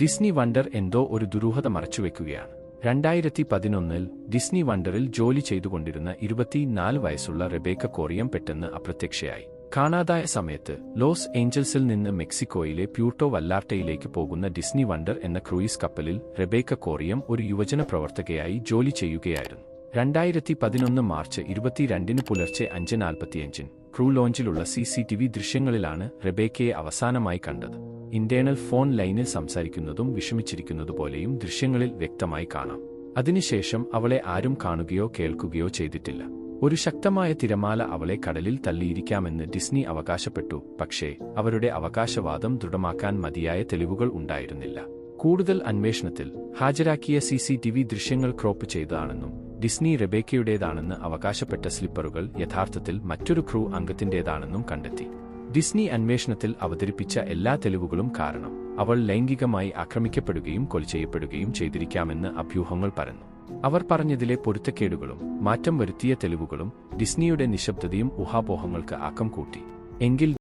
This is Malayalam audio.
ഡിസ്നി വണ്ടർ എന്തോ ഒരു ദുരൂഹത മറച്ചുവെക്കുകയാണ്. 2011-ൽ ഡിസ്നി വണ്ടറിൽ ജോലി ചെയ്തുകൊണ്ടിരുന്ന 24 വയസ്സുള്ള റെബേക്ക കോറിയം പെട്ടെന്ന് അപ്രത്യക്ഷയായി. കാണാതായ സമയത്ത് ലോസ് ഏഞ്ചൽസിൽ നിന്ന് മെക്സിക്കോയിലെ പ്യൂർട്ടോ വല്ലാർട്ടയിലേക്ക് പോകുന്ന ഡിസ്നി വണ്ടർ എന്ന ക്രൂയിസ് കപ്പലിൽ റെബേക്ക കോറിയം ഒരു യുവജന പ്രവർത്തകയായി ജോലി ചെയ്യുകയായിരുന്നു. 2011 മാർച്ച് 22-ന് പുലർച്ചെ 5:45-ന് ക്രൂ ലോഞ്ചിലുള്ള CCTV ദൃശ്യങ്ങളിലാണ് റെബേക്കയെ അവസാനമായി കണ്ടത്. ഇന്റേണൽ ഫോൺ ലൈനിൽ സംസാരിക്കുന്നതും വിഷമിച്ചിരിക്കുന്നതുപോലെയും ദൃശ്യങ്ങളിൽ വ്യക്തമായി കാണാം. അതിനുശേഷം അവളെ ആരും കാണുകയോ കേൾക്കുകയോ ചെയ്തിട്ടില്ല. ഒരു ശക്തമായ തിരമാല അവളെ കടലിൽ തള്ളിയിരിക്കാമെന്ന് ഡിസ്നി അവകാശപ്പെട്ടു. പക്ഷേ അവരുടെ അവകാശവാദം ദൃഢമാക്കാൻ മതിയായ തെളിവുകൾ ഉണ്ടായിരുന്നില്ല. കൂടുതൽ അന്വേഷണത്തിൽ ഹാജരാക്കിയ CCTV ദൃശ്യങ്ങൾ ക്രോപ്പ് ചെയ്തതാണെന്നും ഡിസ്നി റെബേക്കയുടേതാണെന്ന് അവകാശപ്പെട്ട സ്ലിപ്പറുകൾ യഥാർത്ഥത്തിൽ മറ്റൊരു ക്രൂ അംഗത്തിന്റേതാണെന്നും കണ്ടെത്തി. ഡിസ്നി അന്വേഷണത്തിൽ അവതരിപ്പിച്ച എല്ലാ തെളിവുകളും കാരണം അവൾ ലൈംഗികമായി ആക്രമിക്കപ്പെടുകയും കൊലചെയ്യപ്പെടുകയും ചെയ്തിരിക്കാമെന്ന് അഭ്യൂഹങ്ങൾ പരന്നു. അവർ പറഞ്ഞതിലെ പൊരുത്തക്കേടുകളും മാറ്റം വരുത്തിയ തെളിവുകളും ഡിസ്നിയുടെ നിശബ്ദതയും ഊഹാപോഹങ്ങൾക്ക് ആക്കം കൂട്ടി. എങ്കിൽ